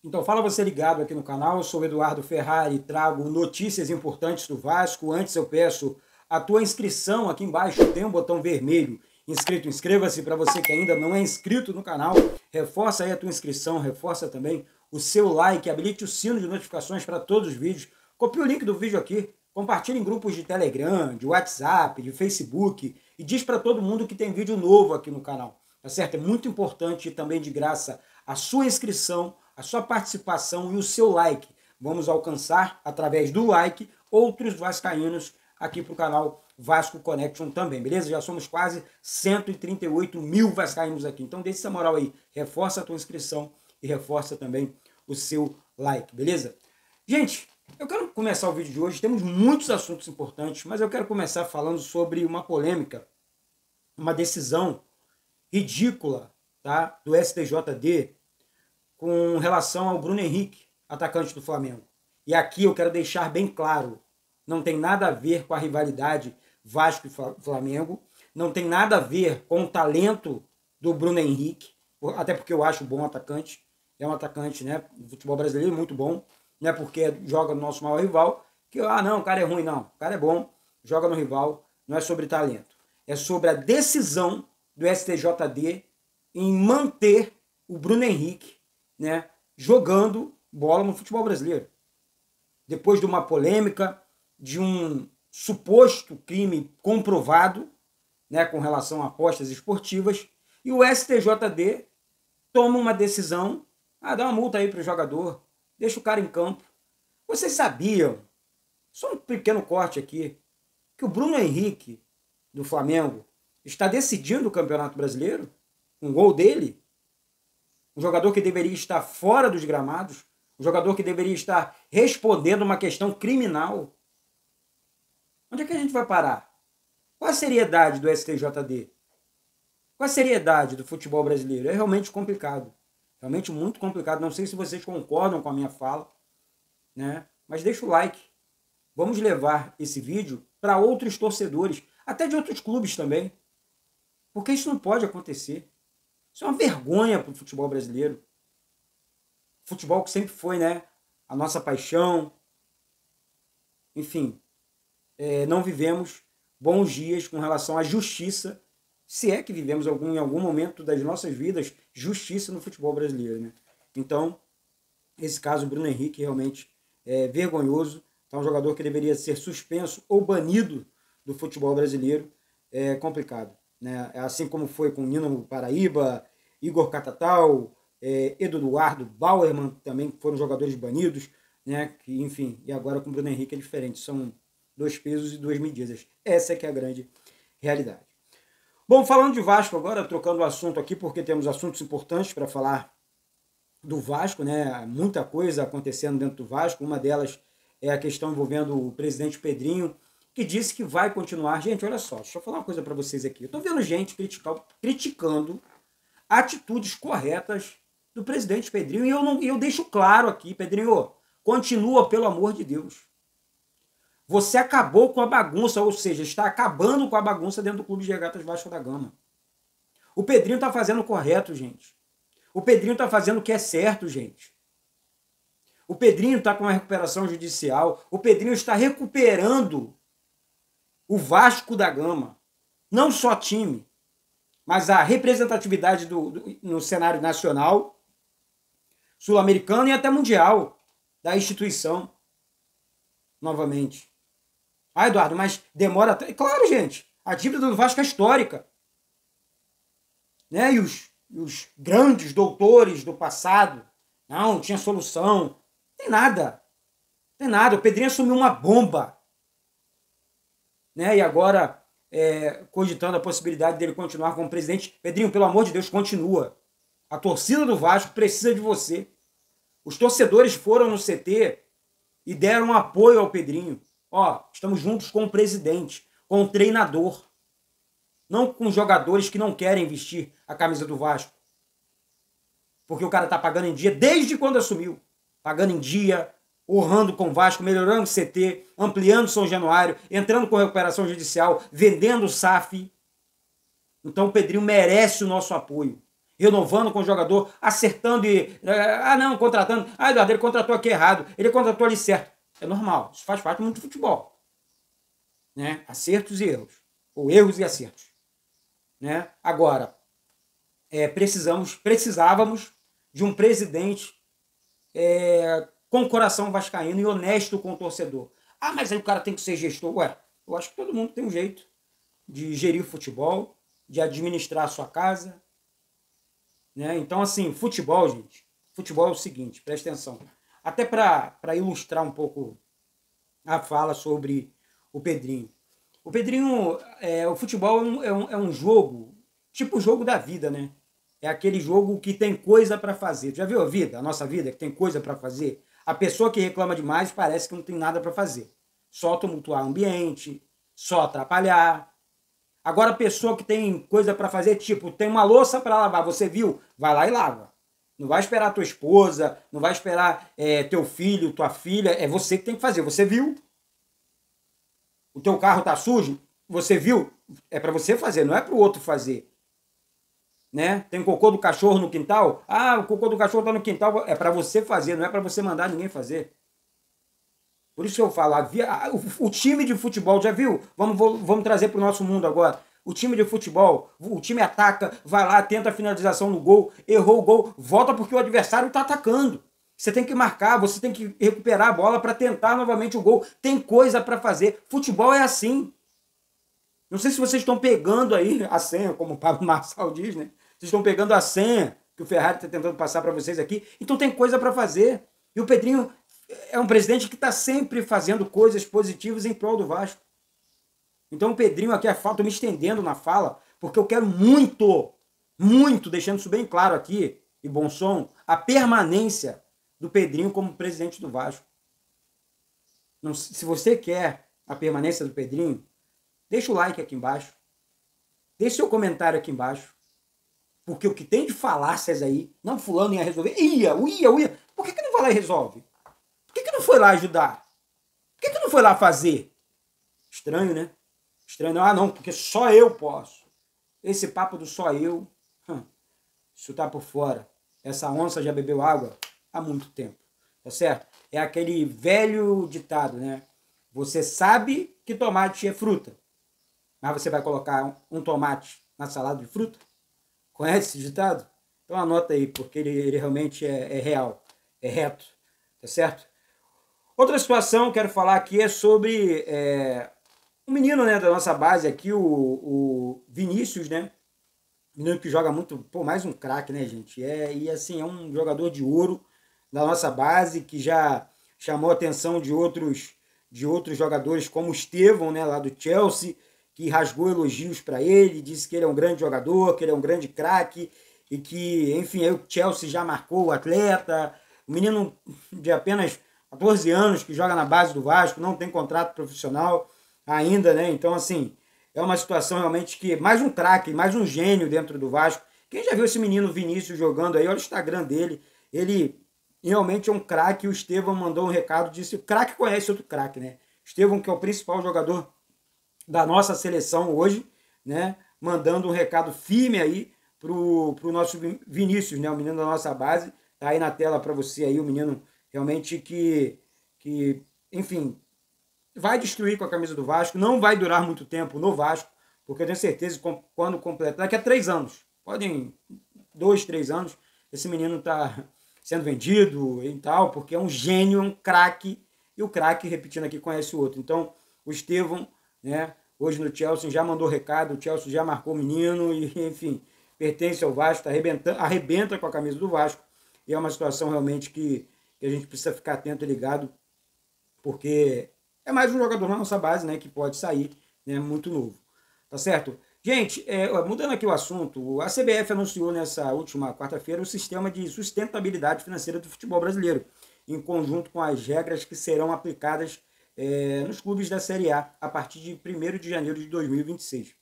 Então, fala você ligado aqui no canal, eu sou o Eduardo Ferrari e trago notícias importantes do Vasco. Antes eu peço a tua inscrição aqui embaixo, tem um botão vermelho, inscrito, inscreva-se. Para você que ainda não é inscrito no canal, reforça aí a tua inscrição, reforça também o seu like, habilite o sino de notificações para todos os vídeos, copie o link do vídeo aqui, compartilhe em grupos de Telegram, de WhatsApp, de Facebook e diz para todo mundo que tem vídeo novo aqui no canal, tá certo? É muito importante e também de graça a sua inscrição, a sua participação e o seu like. Vamos alcançar, através do like, outros vascaínos aqui para o canal Vasco Connection também, beleza? Já somos quase 138 mil vascaínos aqui. Então, deixa essa moral aí. Reforça a tua inscrição e reforça também o seu like, beleza? Gente, eu quero começar o vídeo de hoje. Temos muitos assuntos importantes, mas eu quero começar falando sobre uma polêmica, uma decisão ridícula, tá, do STJD com relação ao Bruno Henrique, atacante do Flamengo. E aqui eu quero deixar bem claro, não tem nada a ver com a rivalidade Vasco e Flamengo, não tem nada a ver com o talento do Bruno Henrique, até porque eu acho bom atacante, é um atacante, né, do futebol brasileiro muito bom, não é porque joga no nosso maior rival, que, não, o cara é ruim, não, o cara é bom, joga no rival, não é sobre talento, é sobre a decisão do STJD em manter o Bruno Henrique, né, jogando bola no futebol brasileiro. Depois de uma polêmica, de um suposto crime comprovado, né, com relação a apostas esportivas, e o STJD toma uma decisão, dá uma multa aí para o jogador, deixa o cara em campo. Vocês sabiam, só um pequeno corte aqui, que o Bruno Henrique, do Flamengo, está decidindo o Campeonato Brasileiro? Um gol dele? Um jogador que deveria estar fora dos gramados, um jogador que deveria estar respondendo uma questão criminal. Onde é que a gente vai parar? Qual a seriedade do STJD? Qual a seriedade do futebol brasileiro? É realmente complicado. Realmente muito complicado. Não sei se vocês concordam com a minha fala, né? Mas deixa o like. Vamos levar esse vídeo para outros torcedores, até de outros clubes também. Porque isso não pode acontecer. Isso é uma vergonha para o futebol brasileiro. Futebol que sempre foi, né, a nossa paixão. Enfim, não vivemos bons dias com relação à justiça, se é que vivemos em algum momento das nossas vidas justiça no futebol brasileiro, né? Então, esse caso, Bruno Henrique, realmente é vergonhoso. É um jogador que deveria ser suspenso ou banido do futebol brasileiro. É complicado, né? Assim como foi com Nino Paraíba, Igor Catatal, Eduardo Bauerman, também foram jogadores banidos, né? Que, enfim, e agora com o Bruno Henrique é diferente. São dois pesos e duas medidas. Essa é que é a grande realidade. Bom, falando de Vasco agora, trocando o assunto aqui, porque temos assuntos importantes para falar do Vasco, né? Muita coisa acontecendo dentro do Vasco. Uma delas é a questão envolvendo o presidente Pedrinho, que disse que vai continuar. Gente, olha só, deixa eu falar uma coisa para vocês aqui. Eu estou vendo gente criticando atitudes corretas do presidente Pedrinho, e eu deixo claro aqui, Pedrinho, continua, pelo amor de Deus. Você acabou com a bagunça, ou seja, está acabando com a bagunça dentro do Clube de Regatas Vasco da Gama. O Pedrinho está fazendo o correto, gente. O Pedrinho está fazendo o que é certo, gente. O Pedrinho está com uma recuperação judicial. O Pedrinho está recuperando o Vasco da Gama. Não só time, mas a representatividade no cenário nacional, sul-americano e até mundial da instituição. Novamente. Eduardo, mas demora... Claro, gente. A dívida do Vasco é histórica. Né? E os grandes doutores do passado, não tinha solução. Tem nada. Tem nada. O Pedrinho assumiu uma bomba. Né? E agora, cogitando a possibilidade dele continuar como presidente. Pedrinho, pelo amor de Deus, continua. A torcida do Vasco precisa de você. Os torcedores foram no CT e deram apoio ao Pedrinho. Estamos juntos com o presidente, com o treinador. Não com jogadores que não querem vestir a camisa do Vasco. Porque o cara tá pagando em dia desde quando assumiu. Pagando em dia, honrando com o Vasco, melhorando o CT, ampliando São Januário, entrando com recuperação judicial, vendendo o SAF. Então o Pedrinho merece o nosso apoio. renovando com o jogador, acertando e... não, contratando. Eduardo, ele contratou aqui errado, ele contratou ali certo. É normal, isso faz parte muito do futebol. Né? Acertos e erros. Ou erros e acertos. Né? Agora, precisávamos de um presidente com coração vascaíno e honesto com o torcedor. Mas aí o cara tem que ser gestor. Eu acho que todo mundo tem um jeito de gerir o futebol, de administrar a sua casa. Né? Então, assim, futebol, gente, futebol é o seguinte, presta atenção. Até para ilustrar um pouco a fala sobre o Pedrinho. O Pedrinho, o futebol é um jogo, tipo o jogo da vida, né? É aquele jogo que tem coisa para fazer. Já viu a vida, a nossa vida, que tem coisa para fazer? A pessoa que reclama demais parece que não tem nada para fazer. Só tumultuar o ambiente, só atrapalhar. Agora a pessoa que tem coisa para fazer, tipo, tem uma louça para lavar, você viu? Vai lá e lava. Não vai esperar a tua esposa, não vai esperar teu filho, tua filha, é você que tem que fazer. Você viu? O teu carro tá sujo? Você viu? É para você fazer, não é para o outro fazer. Né? Tem cocô do cachorro no quintal? O cocô do cachorro tá no quintal, é para você fazer, não é para você mandar ninguém fazer. Por isso que eu falo, o time de futebol, já viu? Vamos trazer para o nosso mundo agora. O time de futebol, o time ataca, vai lá, tenta a finalização no gol, errou o gol, volta porque o adversário está atacando. Você tem que marcar, você tem que recuperar a bola para tentar novamente o gol. Tem coisa para fazer. Futebol é assim. Não sei se vocês estão pegando aí a senha, como o Pablo Marçal diz, né? Vocês estão pegando a senha que o Ferrari está tentando passar para vocês aqui. Então tem coisa para fazer. E o Pedrinho é um presidente que está sempre fazendo coisas positivas em prol do Vasco. Então o Pedrinho aqui, estou me estendendo na fala, porque eu quero muito, deixando isso bem claro aqui, e bom som, a permanência do Pedrinho como presidente do Vasco. Não, se você quer a permanência do Pedrinho, deixa o like aqui embaixo, deixa seu comentário aqui embaixo, porque o que tem de falácias aí, não, fulano ia resolver, ia, por que não vai lá e resolve? Por que não foi lá ajudar? Por que não foi lá fazer? Estranho, né? Estranho. Não, porque só eu posso. Esse papo do só eu, isso tá por fora. Essa onça já bebeu água há muito tempo, tá certo? É aquele velho ditado, né? Você sabe que tomate é fruta, mas você vai colocar um tomate na salada de fruta? Conhece esse ditado? Então anota aí, porque ele realmente é real, é reto, tá certo? Outra situação que eu quero falar aqui é sobre um menino, né, da nossa base aqui, o Vinícius, né? Menino que joga muito, mais um craque, né, gente? E assim, é um jogador de ouro da nossa base, que já chamou a atenção de outros jogadores, como o Estevão, né, lá do Chelsea, que rasgou elogios para ele, disse que ele é um grande jogador, que ele é um grande craque, e que, enfim, aí o Chelsea já marcou o atleta. O menino de apenas 14 anos que joga na base do Vasco, não tem contrato profissional ainda, né? Então, assim, é uma situação realmente que... Mais um craque, mais um gênio dentro do Vasco. Quem já viu esse menino Vinícius jogando aí, olha o Instagram dele. Ele realmente é um craque. O Estevão mandou um recado, disse... O craque conhece outro craque, né? Estevão, que é o principal jogador da nossa seleção hoje, né? Mandando um recado firme aí pro nosso Vinícius, né? O menino da nossa base. Tá aí na tela para você aí, o menino realmente que enfim, vai destruir com a camisa do Vasco, não vai durar muito tempo no Vasco, porque eu tenho certeza que quando completar, daqui a 3 anos, podem 2, 3 anos, esse menino está sendo vendido e tal, porque é um gênio, um craque, e o craque, repetindo aqui, conhece o outro. Então, o Estevão, né, hoje no Chelsea, já mandou recado, o Chelsea já marcou o menino, e enfim, pertence ao Vasco, arrebenta com a camisa do Vasco, e é uma situação realmente que a gente precisa ficar atento e ligado, porque é mais um jogador na nossa base, né, que pode sair, né, muito novo. Tá certo? Gente, mudando aqui o assunto, a CBF anunciou nessa última quarta-feira o sistema de sustentabilidade financeira do futebol brasileiro, em conjunto com as regras que serão aplicadas nos clubes da Série A partir de 1º de janeiro de 2026.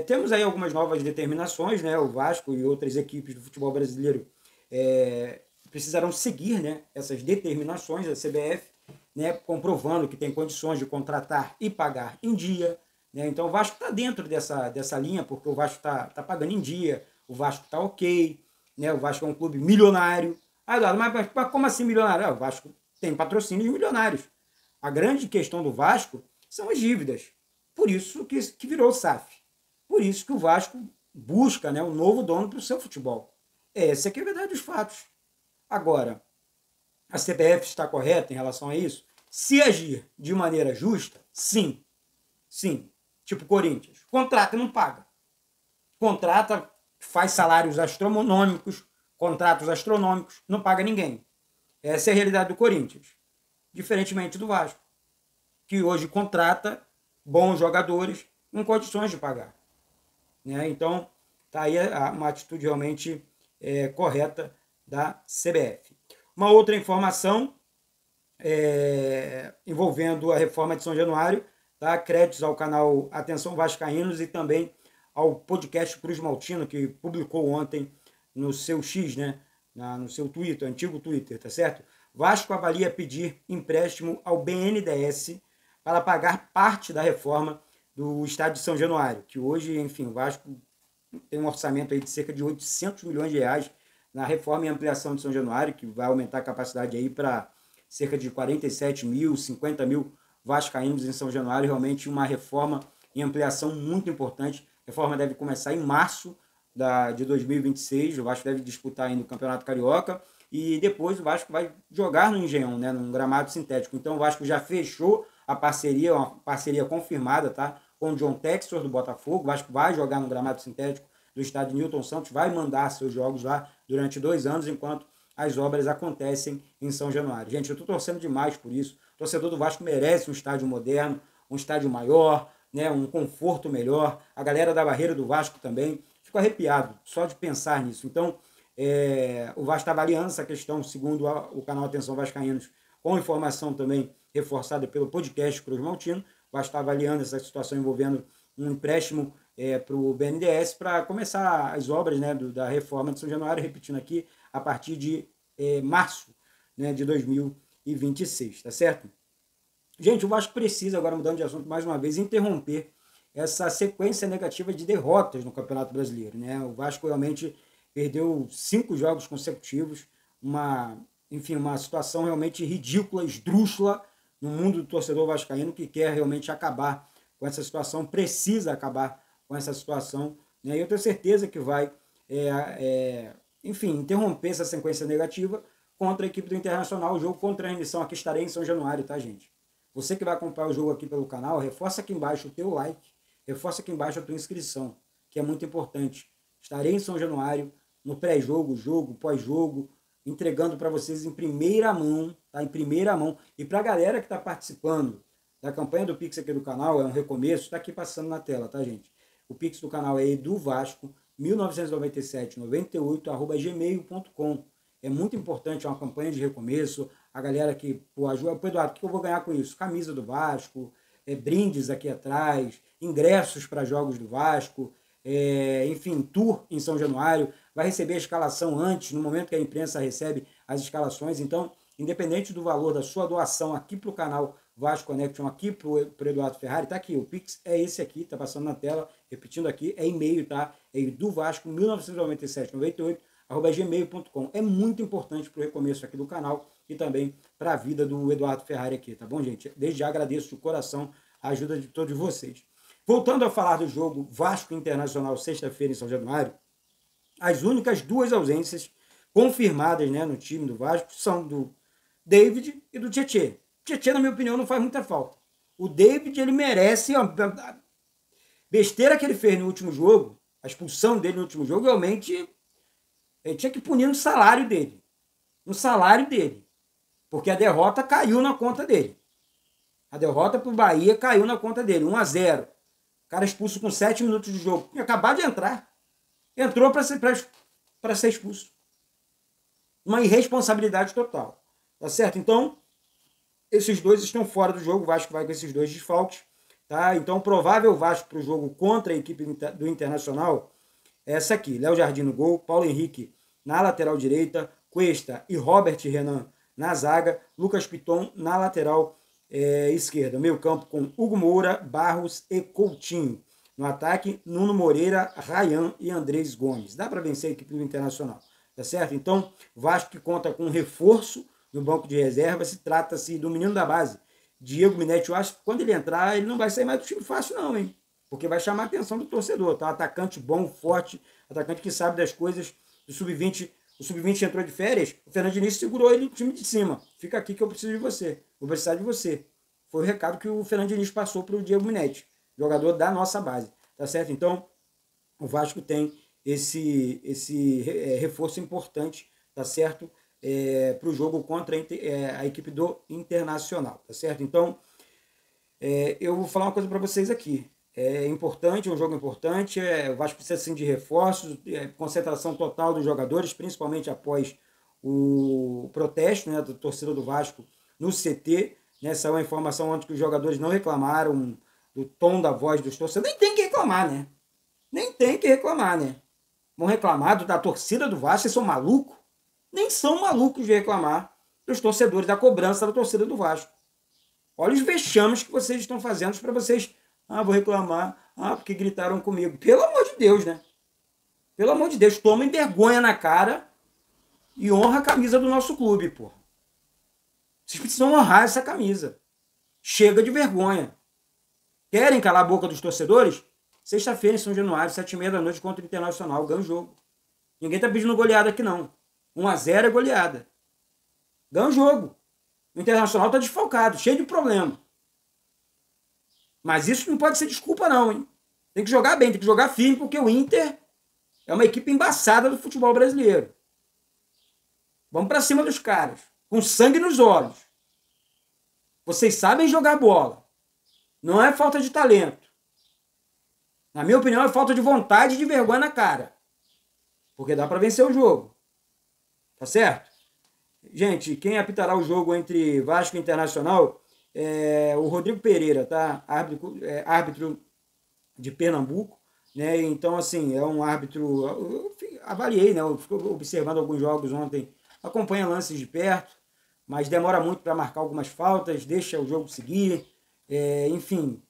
Temos aí algumas novas determinações, né? O Vasco e outras equipes do futebol brasileiro precisarão seguir, né, essas determinações da CBF, né, comprovando que tem condições de contratar e pagar em dia. Né? Então o Vasco está dentro dessa linha, porque o Vasco está pagando em dia, o Vasco está ok, né? O Vasco é um clube milionário. Ah, Eduardo, mas como assim milionário? O Vasco tem patrocínios milionários. A grande questão do Vasco são as dívidas. Por isso que virou o SAF. Por isso que o Vasco busca, né, um novo dono para o seu futebol. Essa aqui é a verdade dos fatos. Agora, a CBF está correta em relação a isso? Se agir de maneira justa, sim. Sim. Tipo Corinthians. Contrata e não paga. Contrata, faz salários astronômicos, contratos astronômicos, não paga ninguém. Essa é a realidade do Corinthians. Diferentemente do Vasco, que hoje contrata bons jogadores em condições de pagar. Né? Então, está aí uma atitude realmente correta da CBF. Uma outra informação envolvendo a reforma de São Januário, tá? Créditos ao canal Atenção Vascaínos e também ao podcast Cruz Maltino, que publicou ontem no seu X, né? No seu Twitter, antigo Twitter, tá certo? Vasco avalia pedir empréstimo ao BNDES para pagar parte da reforma do estádio de São Januário, que hoje, enfim, o Vasco tem um orçamento aí de cerca de 800 milhões de reais na reforma e ampliação de São Januário, que vai aumentar a capacidade aí para cerca de 47 mil, 50 mil vascaínos em São Januário. Realmente uma reforma e ampliação muito importante. A reforma deve começar em março de 2026, o Vasco deve disputar ainda o Campeonato Carioca, e depois o Vasco vai jogar no Engenhão, né, num gramado sintético. Então o Vasco já fechou a parceria, uma parceria confirmada, tá, com o John Textor do Botafogo. O Vasco vai jogar no gramado sintético do estádio Newton Santos, vai mandar seus jogos lá durante 2 anos, enquanto as obras acontecem em São Januário. Gente, eu estou torcendo demais por isso. O torcedor do Vasco merece um estádio moderno, um estádio maior, né, um conforto melhor. A galera da barreira do Vasco também. Fico arrepiado só de pensar nisso. Então, o Vasco está avaliando essa questão, segundo o canal Atenção Vascaínos, com informação também reforçada pelo podcast Cruz Maltino. O Vasco está avaliando essa situação envolvendo um empréstimo para o BNDES para começar as obras, né, da reforma de São Januário, repetindo aqui, a partir de março, né, de 2026, tá certo? Gente, o Vasco precisa, agora mudando de assunto mais uma vez, interromper essa sequência negativa de derrotas no Campeonato Brasileiro, né? O Vasco realmente perdeu 5 jogos consecutivos, uma situação realmente ridícula, esdrúxula no mundo do torcedor vascaíno que quer realmente acabar com essa situação, precisa acabar com essa situação, né? E eu tenho certeza que vai, interromper essa sequência negativa contra a equipe do Internacional, o jogo contra a transmissão aqui estarei em São Januário, tá, gente? Você que vai acompanhar o jogo aqui pelo canal, reforça aqui embaixo o teu like, reforça aqui embaixo a tua inscrição, que é muito importante. Estarei em São Januário, no pré-jogo, jogo, pós-jogo, entregando para vocês em primeira mão, tá? Em primeira mão. E para a galera que está participando da campanha do Pix aqui do canal, é um recomeço, está aqui passando na tela, tá, gente? O Pix do canal é eduvasco, 199798@gmail.com. É muito importante, é uma campanha de recomeço. A galera que ajuda, Eduardo, o que eu vou ganhar com isso? Camisa do Vasco, brindes aqui atrás, ingressos para jogos do Vasco, tour em São Januário, vai receber a escalação antes, no momento que a imprensa recebe as escalações. Então, independente do valor da sua doação aqui para o canal Vasco Connection, aqui para o Eduardo Ferrari, tá aqui, o Pix é esse aqui, tá passando na tela, repetindo aqui, é e-mail, tá? É do Vasco, 199798@gmail.com. É muito importante para o recomeço aqui do canal e também para a vida do Eduardo Ferrari aqui, tá bom, gente? Desde já agradeço de coração a ajuda de todos vocês. Voltando a falar do jogo Vasco Internacional, sexta-feira em São Januário, as únicas 2 ausências confirmadas, né, no time do Vasco são do David e do Tietê. Tietê, na minha opinião, não faz muita falta. O David, ele merece a besteira que ele fez no último jogo, a expulsão dele no último jogo, realmente ele tinha que punir no salário dele. No salário dele. Porque a derrota caiu na conta dele. A derrota pro Bahia caiu na conta dele. 1-0. O cara expulso com 7 minutos de jogo. Tinha acabado de entrar. Entrou para ser expulso. Uma irresponsabilidade total. Tá certo? Então, esses 2 estão fora do jogo. O Vasco vai com esses 2 desfalques. Tá? Então, provável Vasco para o jogo contra a equipe do Internacional é essa aqui. Léo Jardim no gol. Paulo Henrique na lateral direita. Cuesta e Robert Renan na zaga. Lucas Piton na lateral esquerda. Meio campo com Hugo Moura, Barros e Coutinho. No ataque, Nuno Moreira, Ryan e Andrés Gomes. Dá para vencer a equipe do Internacional, tá certo? Então, Vasco que conta com um reforço no banco de reserva, se trata-se do menino da base, Diego Minetti. Eu acho que quando ele entrar, ele não vai sair mais do time fácil não, hein? Porque vai chamar a atenção do torcedor, tá? Atacante bom, forte, atacante que sabe das coisas do sub-20. O sub-20 entrou de férias, o Fernando Diniz segurou ele no time de cima. Fica aqui que eu preciso de você, vou precisar de você. Foi o recado que o Fernando Diniz passou para o Diego Minetti, jogador da nossa base, tá certo? Então, o Vasco tem esse reforço importante, tá certo? Para o jogo contra a equipe do Internacional, tá certo? Então, eu vou falar uma coisa para vocês aqui. É importante, é um jogo importante, o Vasco precisa sim de reforços, concentração total dos jogadores, principalmente após o protesto, né, da torcida do Vasco no CT, né, saiu a informação ontem que os jogadores não reclamaram do tom da voz dos torcedores. Nem tem que reclamar, né? Nem tem que reclamar, né? Vão reclamar da torcida do Vasco, vocês são malucos? Nem são malucos de reclamar dos torcedores, da cobrança da torcida do Vasco. Olha os vexames que vocês estão fazendo para vocês. Vou reclamar. Porque gritaram comigo. Pelo amor de Deus, né? Pelo amor de Deus, tomem vergonha na cara e honra a camisa do nosso clube, pô. Vocês precisam honrar essa camisa. Chega de vergonha. Querem calar a boca dos torcedores? Sexta-feira em São Januário, 7h30 da noite contra o Internacional. Ganha o jogo. Ninguém tá pedindo goleada aqui, não. 1-0 é goleada. Ganha o jogo. O Internacional tá desfalcado, cheio de problema. Mas isso não pode ser desculpa, não, hein? Tem que jogar bem, tem que jogar firme, porque o Inter é uma equipe embaçada do futebol brasileiro. Vamos pra cima dos caras. Com sangue nos olhos. Vocês sabem jogar bola. Não é falta de talento. Na minha opinião, é falta de vontade e de vergonha na cara. Porque dá para vencer o jogo. Tá certo? Gente, quem apitará o jogo entre Vasco e Internacional é o Rodrigo Pereira, tá? Árbitro de Pernambuco, né? Então, assim, é um árbitro... Eu avaliei, né? Eu fico observando alguns jogos ontem. Acompanha lances de perto, mas demora muito para marcar algumas faltas, deixa o jogo seguir. Enfim,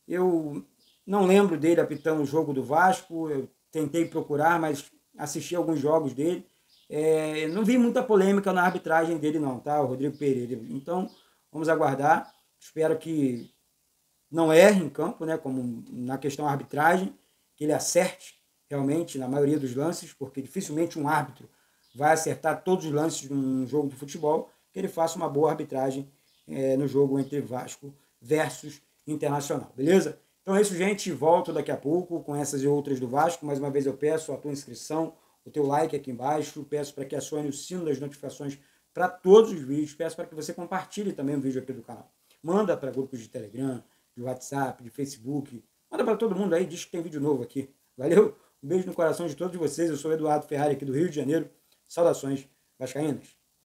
eu não lembro dele apitando o jogo do Vasco. Eu tentei procurar, mas assisti alguns jogos dele. Não vi muita polêmica na arbitragem dele não, tá? O Rodrigo Pereira. Então, vamos aguardar. Espero que não erre em campo, né? Como na questão arbitragem, que ele acerte realmente na maioria dos lances, porque dificilmente um árbitro vai acertar todos os lances de um jogo de futebol, que ele faça uma boa arbitragem no jogo entre Vasco versus Internacional, beleza? Então é isso, gente. Volto daqui a pouco com essas e outras do Vasco. Mais uma vez eu peço a tua inscrição, o teu like aqui embaixo, peço para que acione o sino das notificações para todos os vídeos, peço para que você compartilhe também o vídeo aqui do canal. Manda para grupos de Telegram, de WhatsApp, de Facebook, manda para todo mundo aí, diz que tem vídeo novo aqui. Valeu? Um beijo no coração de todos vocês. Eu sou o Eduardo Ferrari aqui do Rio de Janeiro. Saudações vascaínas.